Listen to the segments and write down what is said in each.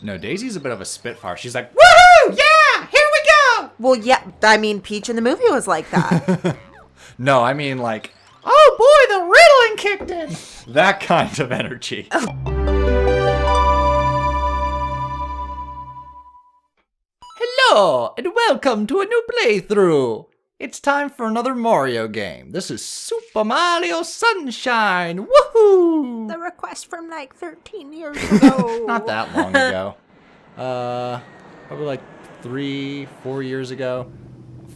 No, Daisy's a bit of a spitfire. She's like, woohoo! Yeah! Here we go! Well, yeah, I mean, Peach in the movie was like that. No, I mean like, oh boy, the riddling kicked in! That kind of energy. Hello, and welcome to a new playthrough. It's time for another Mario game. This is Super Mario Sunshine. Woohoo! The request from like 13 years ago. Not that long ago. Probably like 3-4 years ago.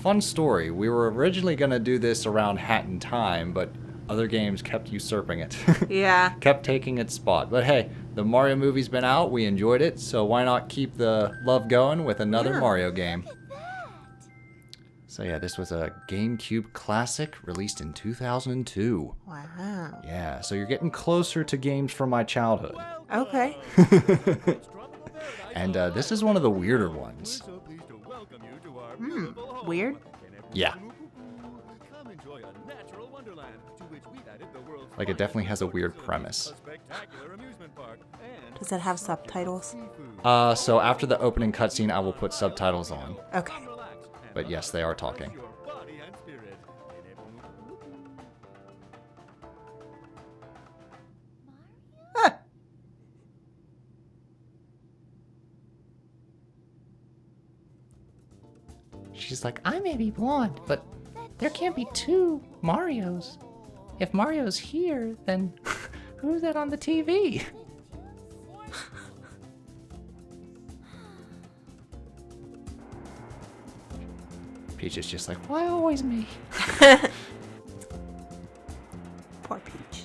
Fun story. We were originally going to do this around Hat in Time, but other games kept usurping it. Yeah. Kept taking its spot. But hey, the Mario movie's been out. We enjoyed it. So why not keep the love going with another Mario game? So yeah, this was a Gamecube classic released in 2002. Wow. Yeah, so you're getting closer to games from my childhood. Okay. And this is one of the weirder ones. Weird? Yeah. Like, it definitely has a weird premise. Does it have subtitles? So after the opening cutscene, I will put subtitles on. Okay. But yes, they are talking. She's like, I may be blonde, but there can't be two Marios. If Mario's here, then who's that on the TV? Peach is just like, why always me? Poor Peach.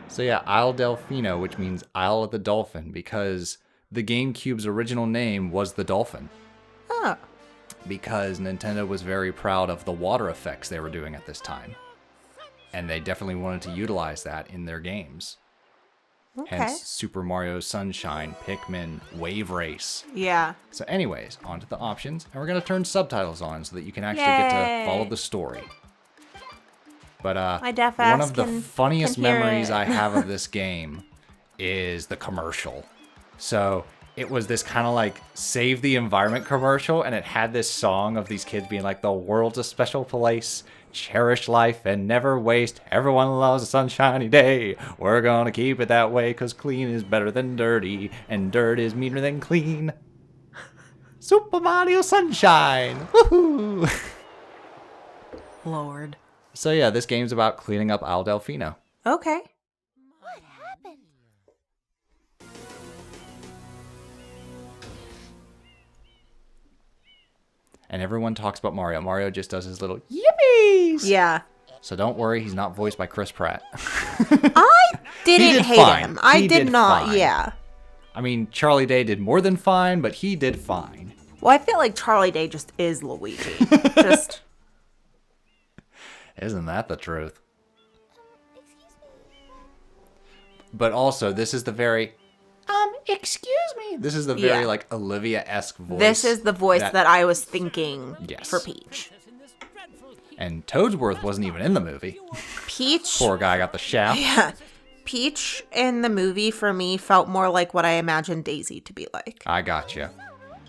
So yeah, Isle Delfino, which means Isle of the Dolphin, because the GameCube's original name was the Dolphin. Oh. Because Nintendo was very proud of the water effects they were doing at this time. And they definitely wanted to utilize that in their games. Okay. Hence Super Mario Sunshine, Pikmin, Wave Race. Yeah. So anyways, on to the options. And we're going to turn subtitles on so that you can actually get to follow the story. But my deaf one ass of the funniest can hear memories it. I have of this game is the commercial. So it was this kind of like save the environment commercial, and it had this song of these kids being like, the world's a special place, cherish life and never waste, everyone loves a sunshiny day, we're gonna keep it that way cause clean is better than dirty and dirt is meaner than clean. Super Mario Sunshine! Woohoo! Lord. So yeah, this game's about cleaning up Isle Delfino. Okay. What happened? And everyone talks about Mario. Mario just does his little yippies! Yeah. So don't worry, he's not voiced by Chris Pratt. I didn't did hate fine. him. I He did did not. fine. Yeah. I mean, Charlie Day did more than fine, but he did fine. Well, I feel like Charlie Day just is Luigi. Just. Isn't that the truth? But also, this is the very, excuse me. This is the very, like, Olivia-esque voice. This is the voice that I was thinking Yes. for Peach. And Toadsworth wasn't even in the movie. Peach. Poor guy got the shaft. Yeah. Peach in the movie for me felt more like what I imagined Daisy to be like. I gotcha.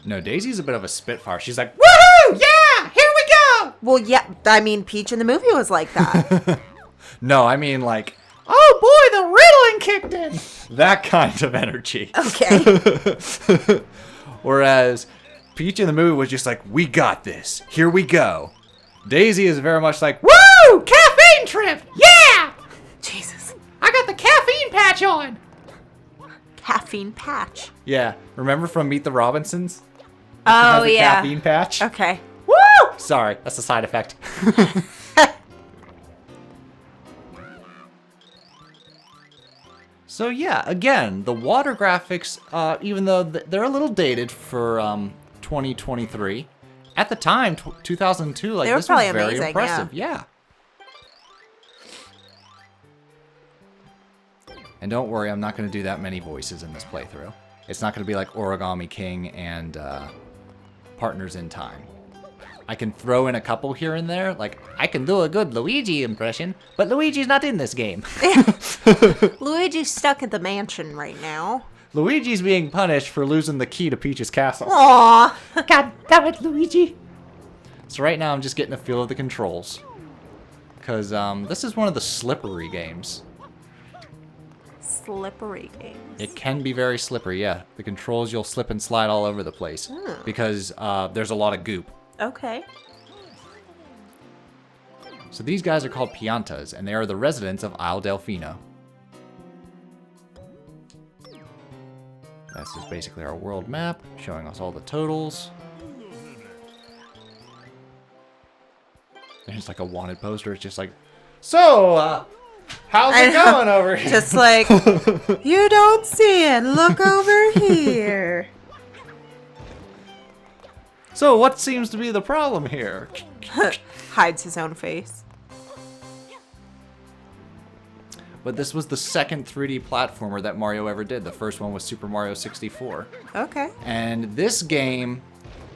No, Daisy's a bit of a spitfire. She's like, woohoo! Yeah! Here we go! Well, yeah, I mean, Peach in the movie was like that. No, I mean, like, oh boy, the riddling kicked in! That kind of energy. Okay. Whereas Peach in the movie was just like, we got this. Here we go. Daisy is very much like, woo! Caffeine trip! Yeah! Jesus. I got the caffeine patch on! Caffeine patch. Yeah, remember from Meet the Robinsons? Oh, Has the yeah. caffeine patch? Okay. Woo! Sorry, that's a side effect. So yeah, again, the water graphics, even though they're a little dated for 2023, at the time, 2002, like, They were this was probably very amazing, impressive. Yeah. And don't worry, I'm not going to do that many voices in this playthrough. It's not going to be like Origami King and Partners in Time. I can throw in a couple here and there. Like, I can do a good Luigi impression, but Luigi's not in this game. Luigi's stuck at the mansion right now. Luigi's being punished for losing the key to Peach's castle. Aww. God damn it, Luigi. So right now I'm just getting a feel of the controls. Because this is one of the slippery games. Slippery games. It can be very slippery, yeah. The controls, you'll slip and slide all over the place. Because there's a lot of goop. Okay. So these guys are called Piantas, and they are the residents of Isle Delfino. This is basically our world map, showing us all the totals. There's like a wanted poster. It's just like, so, how's it going over here? Just like, you don't see it. Look over here. So, what seems to be the problem here? Hides his own face. But this was the second 3D platformer that Mario ever did. The first one was Super Mario 64. Okay. And this game...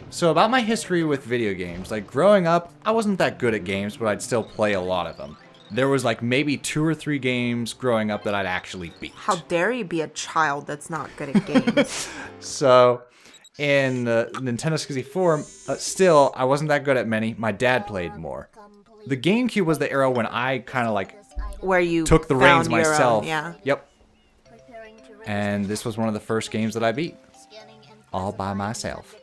So about my history with video games, like growing up, I wasn't that good at games, but I'd still play a lot of them. There was like maybe 2 or 3 games growing up that I'd actually beat. How dare you be a child that's not good at games? So in Nintendo 64, still, I wasn't that good at many. My dad played more. The Gamecube was the era when I kind of like Where you took the reins found your myself. own, yeah. Yep. And this was one of the first games that I beat. All by myself.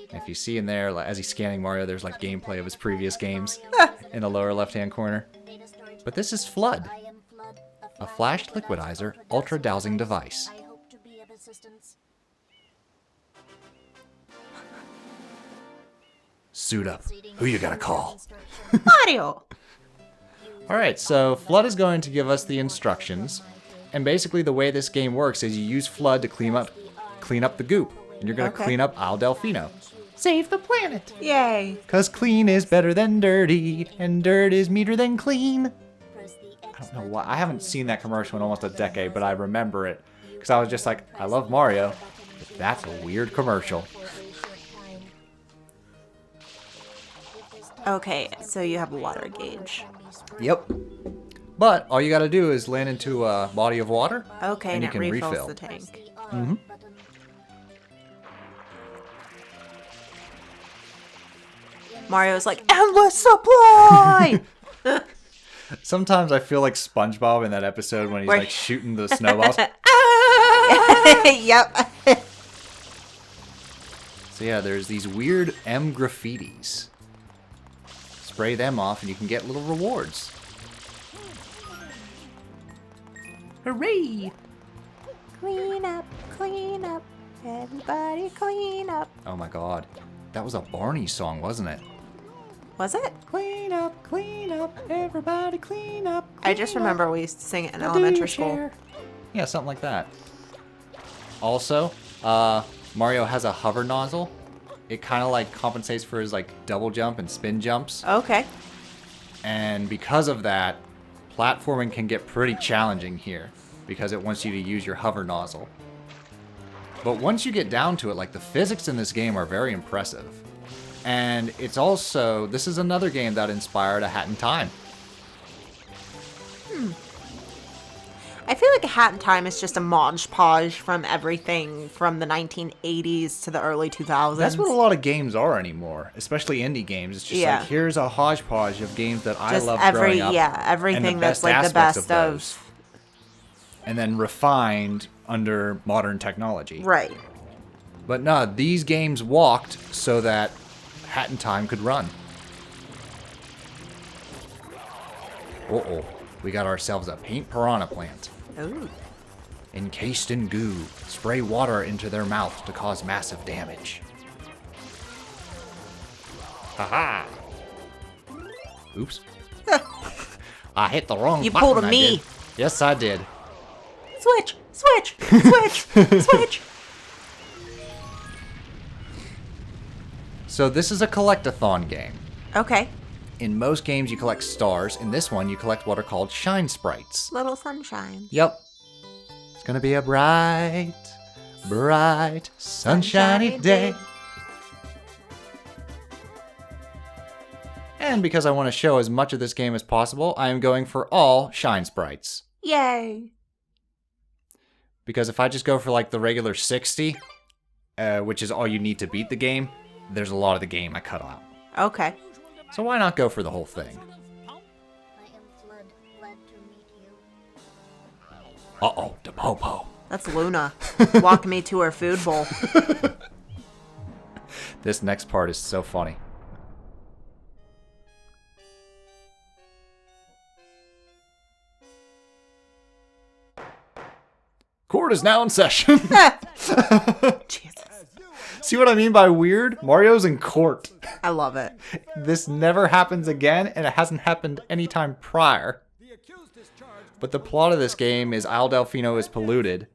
And if you see in there, like, as he's scanning Mario, there's like gameplay of his previous games in the lower left-hand corner. But this is FLUDD. A flash liquidizer, ultra-dowsing device. Suit up. Who you gotta call? Mario! Alright, so FLUDD is going to give us the instructions. And basically the way this game works is you use FLUDD to clean up the goop. And you're going to clean up Isle Delfino. Save the planet! Yay. Cause clean is better than dirty, and dirt is meaner than clean. I don't know why. I haven't seen that commercial in almost a decade, but I remember it. Because I was just like, I love Mario, but that's a weird commercial. Okay, so you have a water gauge. Yep. But all you gotta do is land into a body of water, Okay, and and you it can refills refill. the tank. Mm-hmm. Mario's like, endless supply! Sometimes I feel like SpongeBob in that episode when he's Where- like shooting the snowballs. Yep. So yeah, there's these weird M graffitis. Spray them off and you can get little rewards. Hooray! Clean up, everybody clean up. Oh my god. That was a Barney song, wasn't it? Was it? Clean up, everybody clean up. I just remember we used to sing it in elementary school. Yeah, something like that. Also, Mario has a hover nozzle. It kind of like compensates for his like double jump and spin jumps. Okay. And because of that, platforming can get pretty challenging here because it wants you to use your hover nozzle. But once you get down to it, like the physics in this game are very impressive. And it's also, this is another game that inspired A Hat in Time. I feel like A Hat in Time is just a Mod Podge from everything from the 1980s to the early 2000s. That's what a lot of games are anymore, especially indie games. It's just like, here's a hodgepodge of games that I love growing up. Yeah, everything that's like the aspects best those. of... And then refined under modern technology. Right. But no, these games walked so that Hat in Time could run. Uh-oh. We got ourselves a paint piranha plant. Ooh. Encased in goo, spray water into their mouth to cause massive damage. Haha! Oops. I hit the wrong You button. pulled a I me. did. Yes, I did. Switch! Switch! Switch! Switch! So this is a collect-a-thon game. Okay. In most games, you collect stars. In this one, you collect what are called shine sprites. Little sunshine. Yep. It's gonna be a bright, bright, sunshiny day. And because I want to show as much of this game as possible, I am going for all shine sprites. Yay. Because if I just go for like the regular 60, which is all you need to beat the game, there's a lot of the game I cut out. Okay. So why not go for the whole thing? I am FLUDD, glad to meet you. Uh-oh, the Popo. That's Luna. Walking me to her food bowl. This next part is so funny. Court is now in session. Jesus. See what I mean by weird? Mario's in court. I love it. This never happens again, and it hasn't happened any time prior. But the plot of this game is Isle Delfino is polluted.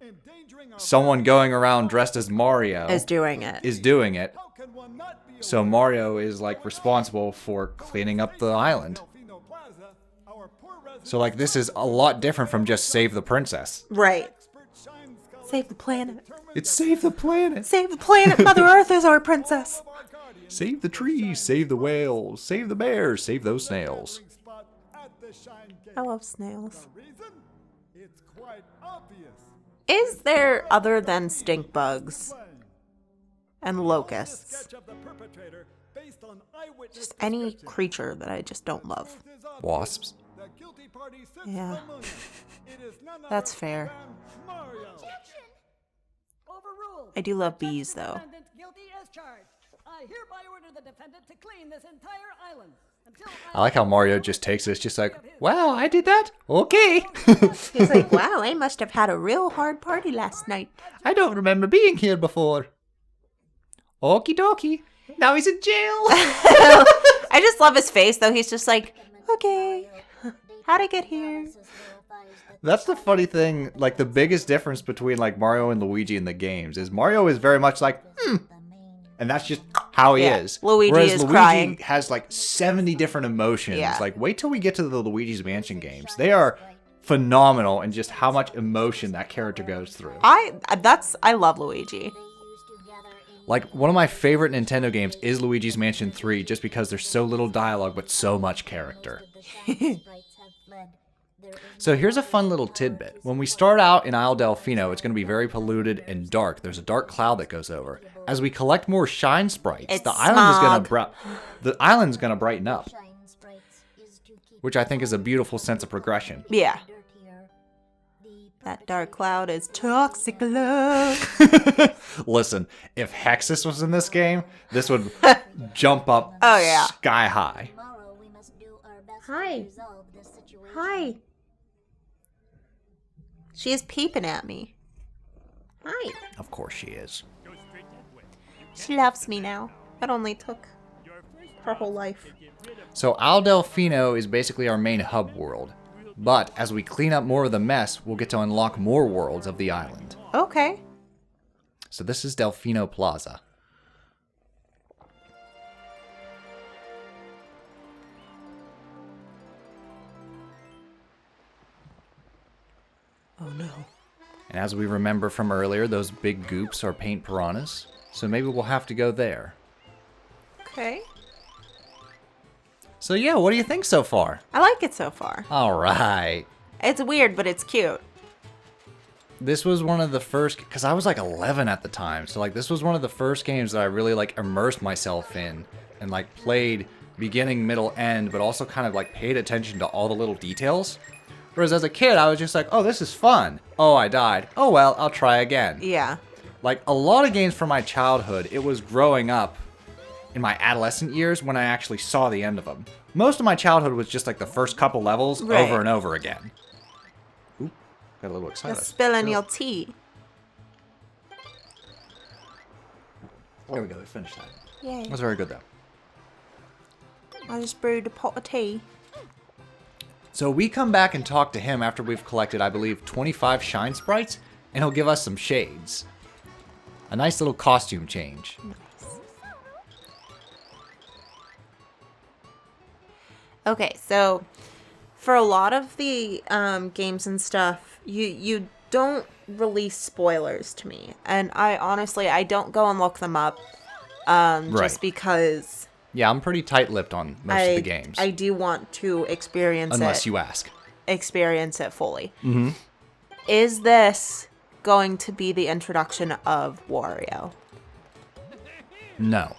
Someone going around dressed as Mario Is doing it. is doing it. So Mario is like responsible for cleaning up the island. So like this is a lot different from just save the princess. Right. Save the planet. It's save the planet. Save the planet. Mother Earth is our princess. Save the trees, save the whales, save the bears, save those snails. I love snails. Is there, other than stink bugs and locusts, just any creature that I just don't love? Wasps. Yeah. That's fair. I do love bees, though. I hereby order the defendant to clean this entire island. I like how Mario just takes it. It's just like, wow, I did that? Okay. He's like, wow, I must have had a real hard party last night. I don't remember being here before. Okie dokie. Now he's in jail. I just love his face, though. He's just like, okay, how'd I get here? That's the funny thing. Like, the biggest difference between, like, Mario and Luigi in the games is Mario is very much like, and that's just how he Yeah, is. Luigi Whereas is Luigi crying. has, like, 70 different emotions. Yeah. Like, wait till we get to the Luigi's Mansion games. They are phenomenal in just how much emotion that character goes through. I love Luigi. Like, one of my favorite Nintendo games is Luigi's Mansion 3, just because there's so little dialogue, but so much character. So here's a fun little tidbit. When we start out in Isle Delfino, it's going to be very polluted and dark. There's a dark cloud that goes over. As we collect more shine sprites, It's the island's smog. going to brighten up, which I think is a beautiful sense of progression. Yeah. That dark cloud is toxic love. Listen, if Hexus was in this game, this would jump up Oh, yeah. sky high. Hi. Hi. She is peeping at me. Hi. Of course she is. She loves me now. That only took her whole life. So Isle Delfino is basically our main hub world. But as we clean up more of the mess, we'll get to unlock more worlds of the island. Okay. So this is Delfino Plaza. Oh no. And as we remember from earlier, those big goops are paint piranhas. So maybe we'll have to go there. Okay. So yeah, what do you think so far? I like it so far. All right. It's weird, but it's cute. This was one of the first, because I was like 11 at the time. So like this was one of the first games that I really like immersed myself in and like played beginning, middle, end, but also kind of like paid attention to all the little details. Whereas as a kid, I was just like, oh, this is fun. Oh, I died. Oh, well, I'll try again. Yeah. Like a lot of games from my childhood, it was growing up in my adolescent years when I actually saw the end of them. Most of my childhood was just like the first couple levels Right. over and over again. Oop, got a little excited. You're spilling your tea. There we go, we finished that. Yay. That's very good though. I just brewed a pot of tea. So we come back and talk to him after we've collected, I believe, 25 shine sprites, and he'll give us some shades. A nice little costume change. Okay, so for a lot of the games and stuff, you don't release spoilers to me, and I honestly don't go and look them up, Right. just because Yeah, I'm pretty tight-lipped on most of the games. I do want to experience unless it. you ask. Experience it fully. Mm-hmm. Is this going to be the introduction of Wario? No.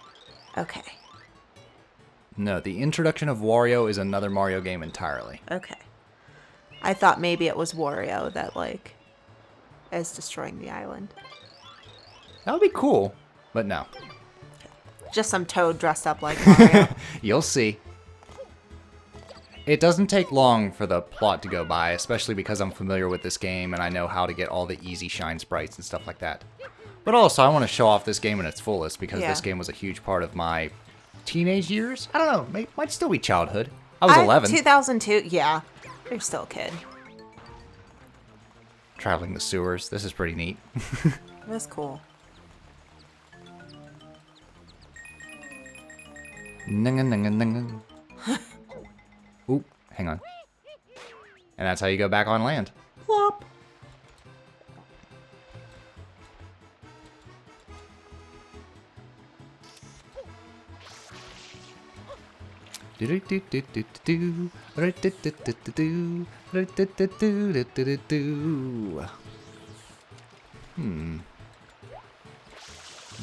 Okay. No, the introduction of Wario is another Mario game entirely. Okay. I thought maybe it was Wario that, like, is destroying the island. That would be cool, but no. Just some Toad dressed up like Mario. You'll see. It doesn't take long for the plot to go by, especially because I'm familiar with this game and I know how to get all the easy shine sprites and stuff like that. But also, I want to show off this game in its fullest because this game was a huge part of my teenage years. I don't know, might still be childhood. I was 11. 2002, yeah. You're still a kid. Traveling the sewers. This is pretty neat. That's cool. Oop, hang on. And that's how you go back on land. Plop.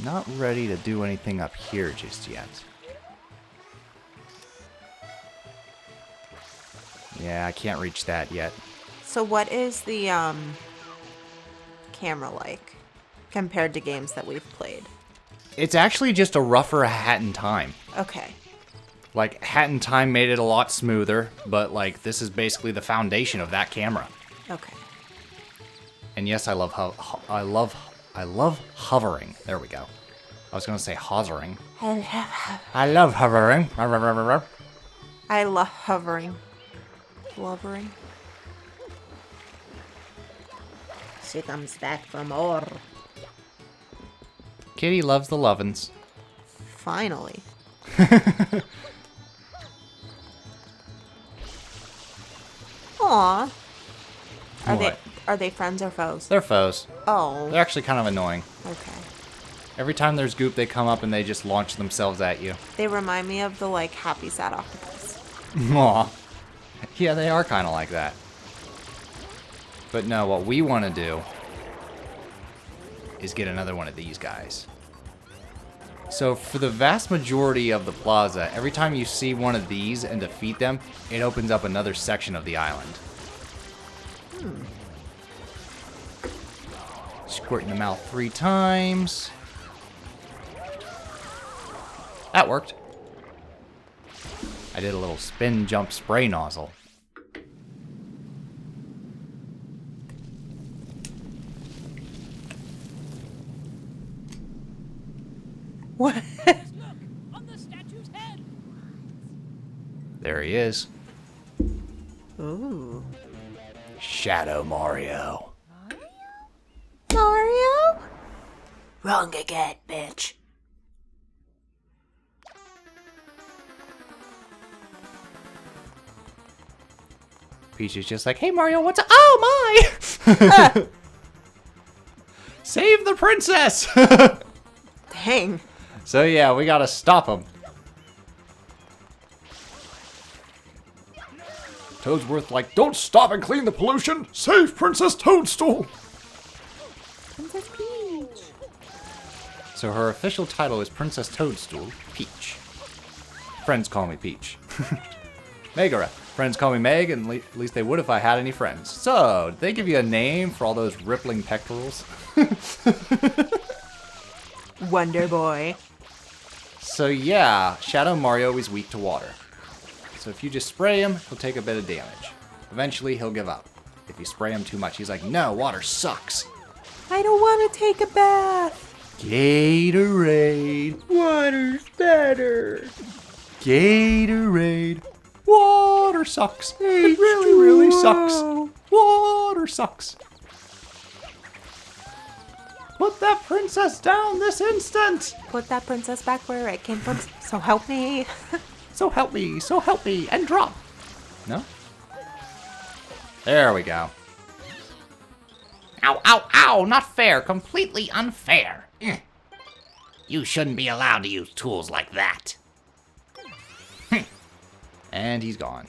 Not ready to do anything up here just yet. Yeah, I can't reach that yet. So what is the camera like compared to games that we've played? It's actually just a rougher Hat in Time. Okay. Like, Hat in Time made it a lot smoother, but, like, this is basically the foundation of that camera. Okay. And yes, I love hovering. There we go. I was gonna say hovering. I love hovering. I love hovering. Blubbering. She comes back for more. Kitty loves the lovin's. Finally. Aw. Are they friends or foes? They're foes. Oh. They're actually kind of annoying. Okay. Every time there's goop, they come up and they just launch themselves at you. They remind me of the, like, happy sad octopus. Aw. Yeah, they are kind of like that. But no, what we want to do is get another one of these guys. So for the vast majority of the plaza, every time you see one of these and defeat them, it opens up another section of the island. Squirting them out 3 times. That worked. I did a little spin jump spray nozzle. What? Look! On the statue's head! There he is. Ooh. Shadow Mario. Mario? Wrong again, bitch. Peach is just like, hey Mario, what's up? Oh my! Save the princess! Dang. So yeah, we gotta stop him. Toadsworth like, don't stop and clean the pollution! Save Princess Toadstool! Princess Peach. So her official title is Princess Toadstool, Peach. Friends call me Peach. Megara. Friends call me Meg, and at least they would if I had any friends. So, did they give you a name for all those rippling pectorals? Wonder Boy. So yeah, Shadow Mario is weak to water. So if you just spray him, he'll take a bit of damage. Eventually, he'll give up. If you spray him too much, he's like, no, water sucks. I don't want to take a bath. Gatorade. Water's better. Gatorade. Water sucks. It really, really sucks. Water sucks. Put that princess down this instant. Put that princess back where it came from. So help me. So help me, and drop. No? There we go. Ow, ow, ow, not fair, completely unfair. You shouldn't be allowed to use tools like that. And he's gone.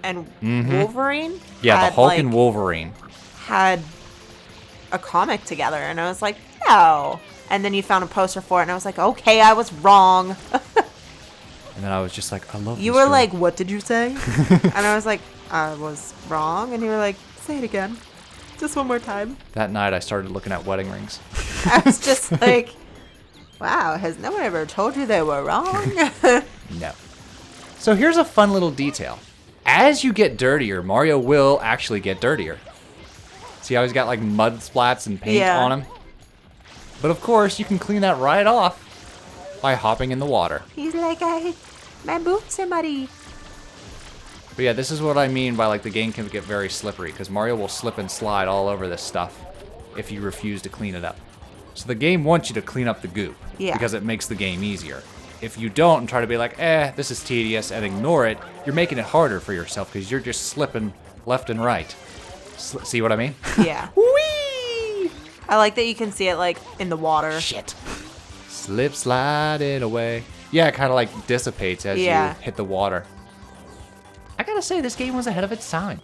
and Wolverine. Yeah, the had, Hulk like, and Wolverine. had a comic together, and I was like, no. And then you found a poster for it, and I was like, okay, I was wrong. And then I was just like, I love You this were girl. like, what did you say? And I was like, I was wrong. And you were like, say it again. Just one more time. That night I started looking at wedding rings. I was just like, wow, has no one ever told you they were wrong? No. So here's a fun little detail. As you get dirtier, Mario will actually get dirtier. See how he's got like mud splats and paint Yeah. on him? But of course, you can clean that right off by hopping in the water. He's like, my boots are muddy. But yeah, this is what I mean by like the game can get very slippery, because Mario will slip and slide all over this stuff if you refuse to clean it up. So the game wants you to clean up the goop, Yeah. because it makes the game easier. If you don't and try to be like, this is tedious, and ignore it, you're making it harder for yourself, because you're just slipping left and right. See what I mean? Yeah. Whee! I like that you can see it like in the water. Shit. Slip sliding away. Yeah, it kind of like dissipates as Yeah. you hit the water. I gotta say, this game was ahead of its time.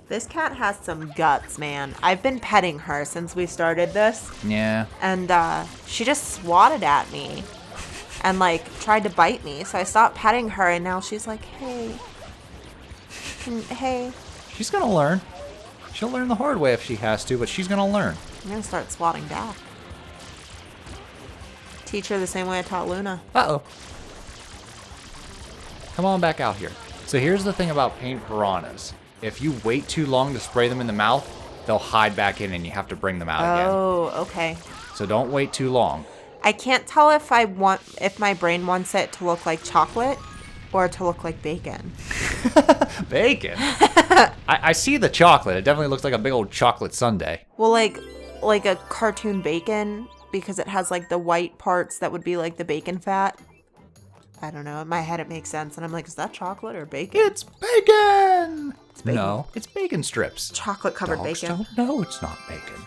This cat has some guts, man. I've been petting her since we started this. Yeah. And she just swatted at me and like tried to bite me. So I stopped petting her, and now she's like, hey. Hey. She's gonna learn. She'll learn the hard way if she has to, but she's gonna learn. I'm going to start swatting back. Teach her the same way I taught Luna. Uh-oh. Come on back out here. So here's the thing about paint piranhas. If you wait too long to spray them in the mouth, they'll hide back in and you have to bring them out again. Oh, okay. So don't wait too long. I can't tell if if my brain wants it to look like chocolate or to look like bacon. Bacon? I see the chocolate. It definitely looks like a big old chocolate sundae. Well, like a cartoon bacon, because it has like the white parts that would be like the bacon fat. I don't know. In my head, it makes sense. And I'm like, is that chocolate or bacon? It's bacon! bacon. No, it's bacon strips. Chocolate covered Dogs bacon. don't know it's not bacon.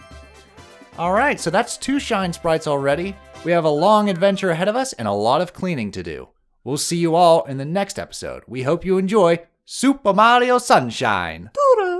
All right, so that's 2 Shine Sprites already. We have a long adventure ahead of us and a lot of cleaning to do. We'll see you all in the next episode. We hope you enjoy Super Mario Sunshine. Doo-doo.